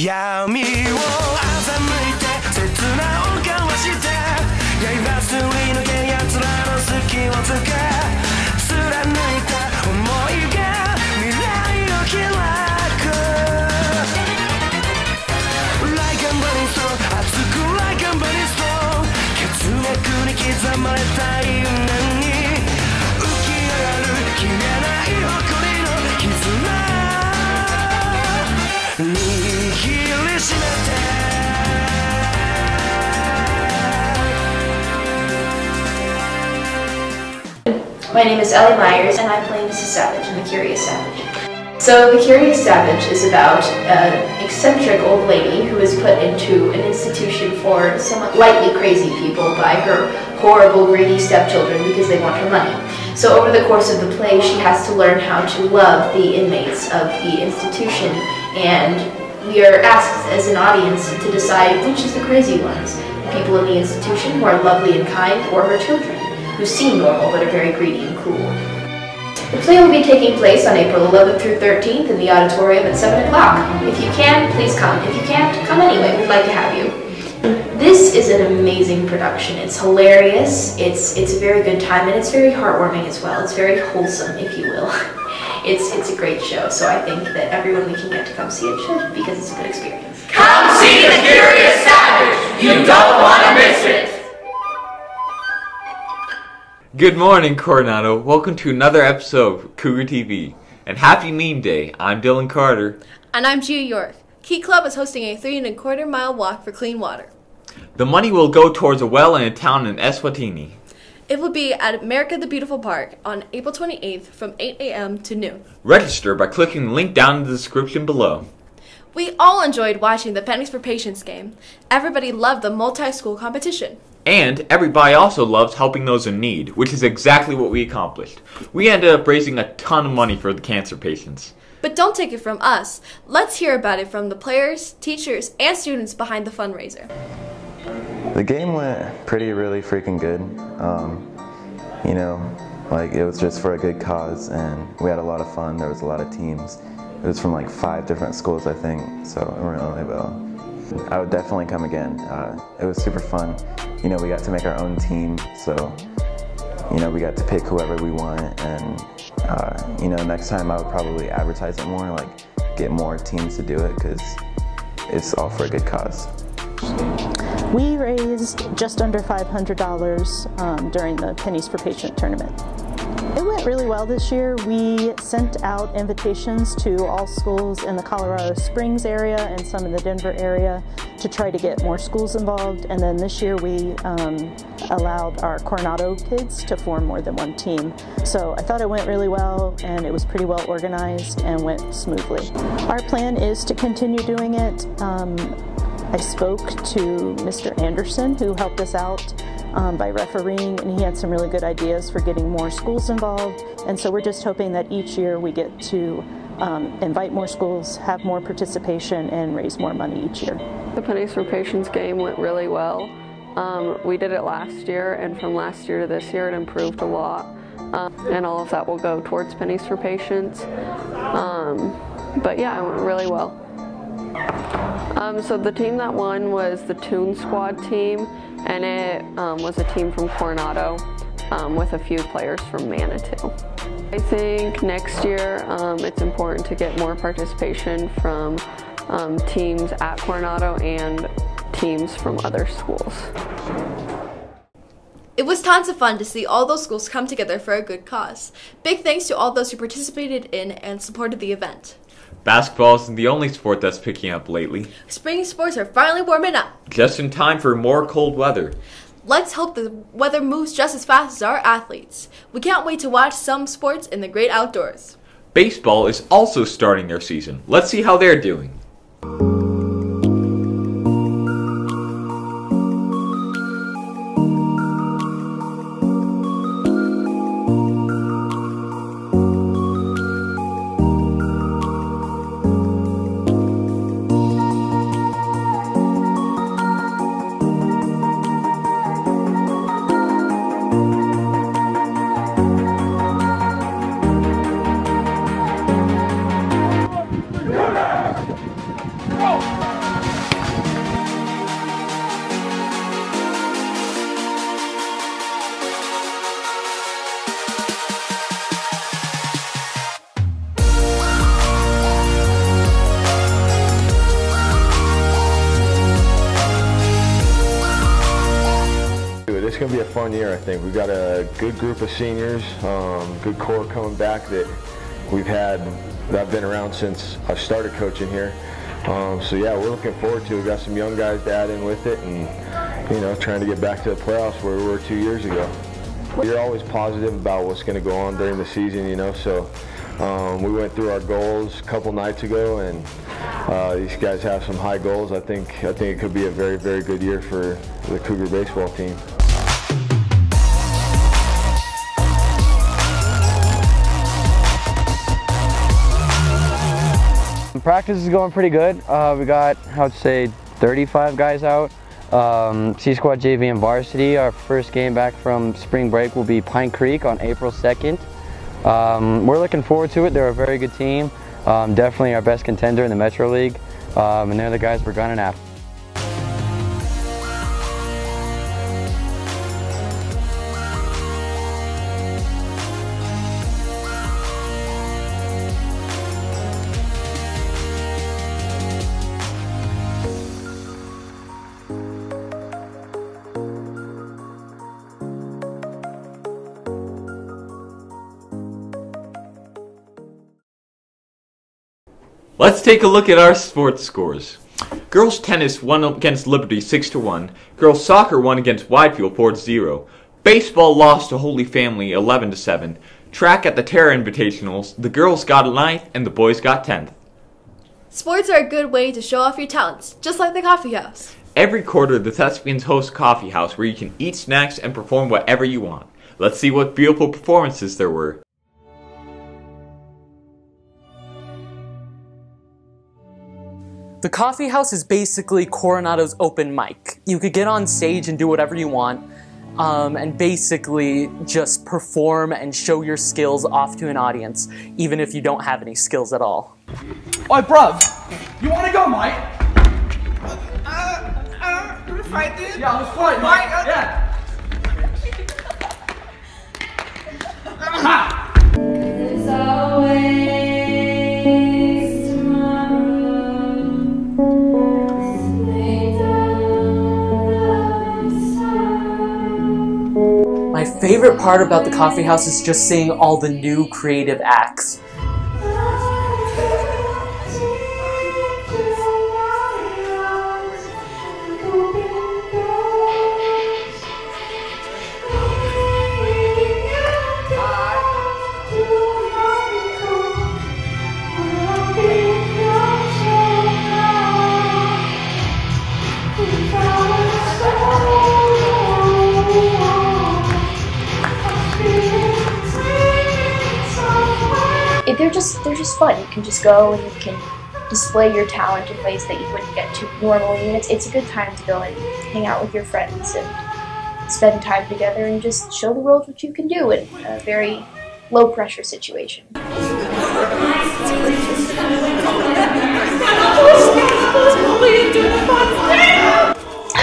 闇を欺いて切な音交わして刃すり抜け奴らの隙をつけ貫いた想いが未来を開く Like a burning stone 熱く Like a burning stone 血脈に刻まれた因縁に浮き上がる消えない誇りの絆My name is Ellie Myers, and I'm playing Mrs. Savage in The Curious Savage. So, The Curious Savage is about an eccentric old lady who is put into an institution for somewhat lightly crazy people by her horrible, greedy stepchildren because they want her money. So over the course of the play, she has to learn how to love the inmates of the institution, and we are asked as an audience to decide which is the crazy ones, the people in the institution who are lovely and kind, or her children, who seem normal but are very greedy and cruel. The play will be taking place on April 11th through 13th in the auditorium at 7 o'clock. If you can, please come. If you can't, come anyway. We'd like to have you. This is an amazing production. It's hilarious, it's a very good time, and it's very heartwarming as well. It's very wholesome, if you will. It's a great show, so I think that everyone we can get to come see it should, because it's a good experience. Come see The Curious Savage! You don't want to miss it! Good morning, Coronado. Welcome to another episode of Kourou TV. And happy meme day. I'm Dylan Carter. And I'm Gia York. Key Club is hosting a 3¼ mile walk for clean water. The money will go towards a well in a town in Eswatini. It will be at America the Beautiful Park on April 28th from 8 a.m. to noon. Register by clicking the link down in the description below. We all enjoyed watching the Pennies for Patience game. Everybody loved the multi-school competition. And everybody also loves helping those in need, which is exactly what we accomplished. We ended up raising a ton of money for the cancer patients. But don't take it from us. Let's hear about it from the players, teachers, and students behind the fundraiser. The game went really freaking good. You know, like it was just for a good cause, and we had a lot of fun. There was a lot of teams. It was from like 5 different schools, I think, so it went really well. I would definitely come again. It was super fun. You know, we got to make our own team, so, you know, we got to pick whoever we want, and, you know, next time I would probably advertise it more, like, get more teams to do it, because it's all for a good cause. We raised just under $500 during the Pennies for Patient tournament. It went really well this year. We sent out invitations to all schools in the Colorado Springs area and some in the Denver area to try to get more schools involved. And then this year we allowed our Coronado kids to form more than one team. So I thought it went really well, and it was pretty well organized and went smoothly. Our plan is to continue doing it. I spoke to Mr. Anderson, who helped us out by refereeing, and he had some really good ideas for getting more schools involved. And so we're just hoping that each year we get to invite more schools, have more participation, and raise more money each year. The Pennies for Patience game went really well. We did it last year, and from last year to this year it improved a lot. And all of that will go towards Pennies for Patience. But yeah, it went really well. So the team that won was the Toon Squad team, and it was a team from Coronado with a few players from Manitou. I think next year it's important to get more participation from teams at Coronado and teams from other schools. It was tons of fun to see all those schools come together for a good cause. Big thanks to all those who participated in and supported the event. Basketball isn't the only sport that's picking up lately. Spring sports are finally warming up. Just in time for more cold weather. Let's hope the weather moves just as fast as our athletes. We can't wait to watch some sports in the great outdoors. Baseball is also starting their season. Let's see how they're doing. It's going to be a fun year, I think. We've got a good group of seniors, good core coming back that I've been around since I started coaching here. So yeah, we're looking forward to it. We've got some young guys to add in with it and, trying to get back to the playoffs where we were 2 years ago. We're always positive about what's going to go on during the season, so we went through our goals a couple nights ago, and these guys have some high goals. I think it could be a very, very good year for the Cougar baseball team. Practice is going pretty good. We got, I would say, 35 guys out. C-Squad, JV, and varsity. Our first game back from spring break will be Pine Creek on April 2nd. We're looking forward to it. They're a very good team. Definitely our best contender in the Metro League. And they're the guys we're gunning after. Let's take a look at our sports scores. Girls tennis won against Liberty 6-1. Girls soccer won against Widefield 4-0. Baseball lost to Holy Family 11-7. Track at the Terra Invitationals, the girls got 9th and the boys got 10th. Sports are a good way to show off your talents, just like the coffee house. Every quarter, the Thespians host a coffee house where you can eat snacks and perform whatever you want. Let's see what beautiful performances there were. The coffee house is basically Coronado's open mic. You could get on stage and do whatever you want, and basically just perform and show your skills off to an audience, even if you don't have any skills at all. Oi, bruv, you wanna go, mate? Fight, dude? Yeah, let's fight, mate. Yeah. There's always tomorrow. Lay down the My favorite part about the coffee house is just seeing all the new creative acts. They're just fun. You can just go and you can display your talent in ways that you wouldn't get to normally. And it's a good time to go and hang out with your friends and spend time together and just show the world what you can do in a very low pressure situation.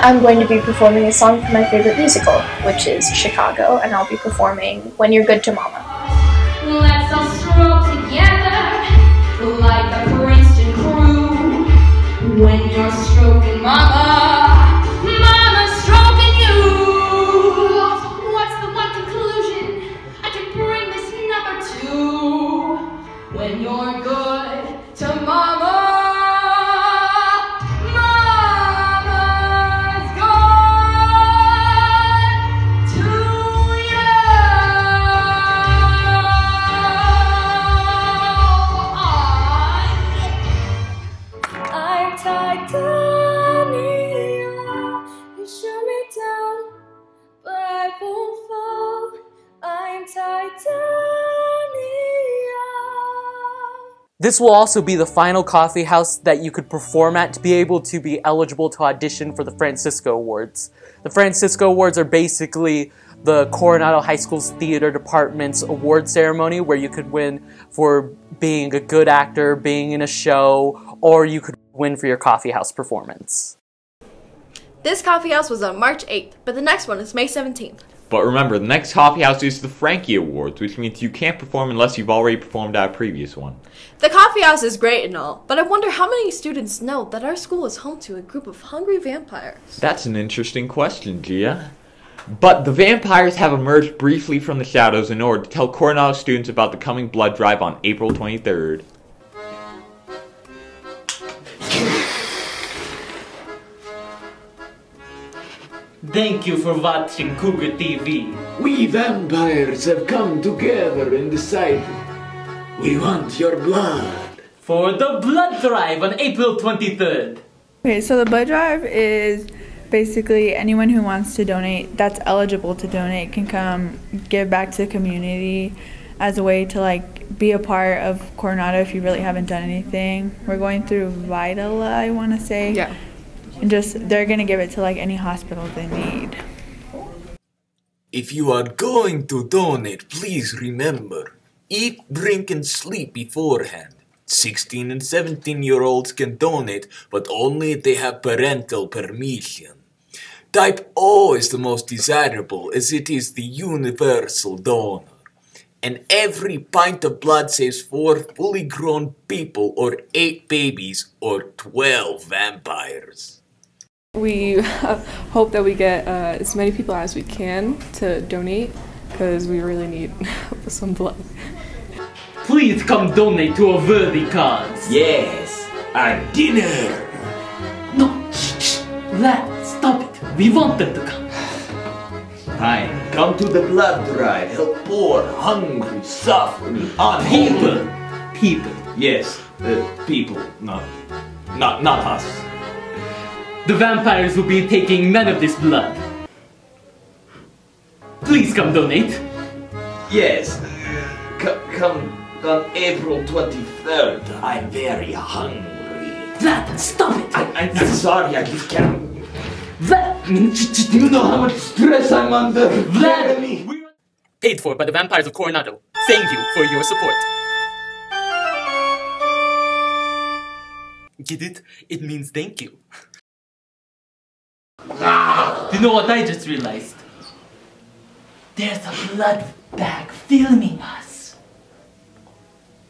I'm going to be performing a song from my favorite musical, which is Chicago, and I'll be performing When You're Good to Mama. Let's all stroll together like a Princeton crew. When you're stroking mama, mama's stroking you. when you're good to mama. Mama's gone to you. I'm titanium. You shoot me down, but I won't fall. I'm titanium. This will also be the final coffee house that you could perform at to be able to be eligible to audition for the Francisco Awards. The Francisco Awards are basically the Coronado High School's theater department's award ceremony where you could win for being a good actor, being in a show, or you could win for your coffee house performance. This coffee house was on March 8th, but the next one is May 17th. But remember, the next coffee house is the Frankie Awards, which means you can't perform unless you've already performed at a previous one. The coffee house is great and all, but I wonder how many students know that our school is home to a group of hungry vampires. That's an interesting question, Gia. But the vampires have emerged briefly from the shadows in order to tell Coronado students about the coming blood drive on April 23rd. Thank you for watching Kourou TV. We vampires have come together and decided we want your blood. For the blood drive on April 23rd. Okay, so the blood drive is basically anyone who wants to donate, that's eligible to donate, can come give back to the community as a way to like be a part of Coronado if you really haven't done anything. We're going through Vitala, I want to say. Yeah. And just, they're going to give it to like any hospital they need. If you are going to donate, please remember, eat, drink, and sleep beforehand. 16 and 17-year-olds can donate, but only if they have parental permission. Type O is the most desirable, as it is the universal donor. And every pint of blood saves 4 fully grown people, or 8 babies, or 12 vampires. We hope that we get as many people as we can to donate, because we really need some blood. Please come donate to a worthy cause. Yes, our dinner. No, shh. Lad, stop it. We want them to come. Fine, come to the blood drive. Help poor, hungry, suffering, unholy People. Yes, people, not us. The vampires will be taking none of this blood. Please come donate. Yes, come on April 23rd. I'm very hungry. Vlad, stop it! I'm sorry, I just can't. Vlad! You know how much stress I'm under. Vlad! Paid for by the vampires of Coronado. Thank you for your support. Get it? It means thank you. You know what I just realized? There's a blood bag filming us.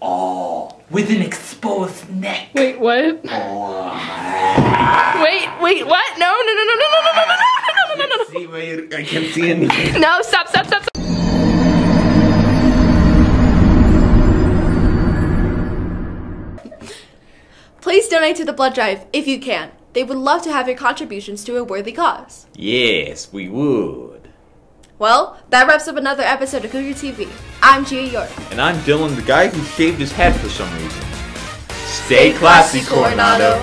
Oh, with an exposed neck. Wait, what? Oh. Wait, what? No. See where I can't see anything. No, stop. Please donate to the blood drive if you can. They would love to have your contributions to a worthy cause. Yes, we would. Well, that wraps up another episode of Kourou TV. I'm Gia York. And I'm Dylan, the guy who shaved his head for some reason. Stay classy, Coronado.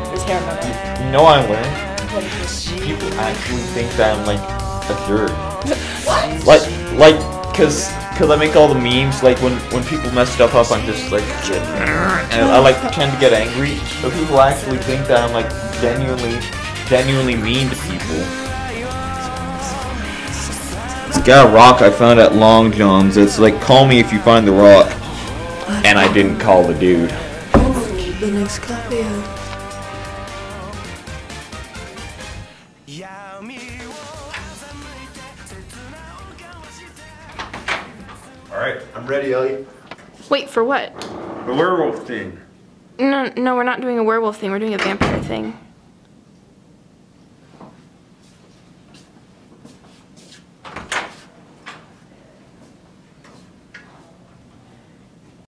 There's hair in my mouth. You know I learned? People actually think that I'm like a jerk. What? Like, cause I make all the memes, like when people mess stuff up, I'm just like, and I like pretend to get angry, but people actually think that I'm like genuinely mean to people. It's got a rock I found at Long John's. It's like, call me if you find the rock, and I didn't call the dude. The next coffee house. Alright, I'm ready, Ellie. Wait, for what? The werewolf thing. No, we're not doing a werewolf thing. We're doing a vampire thing.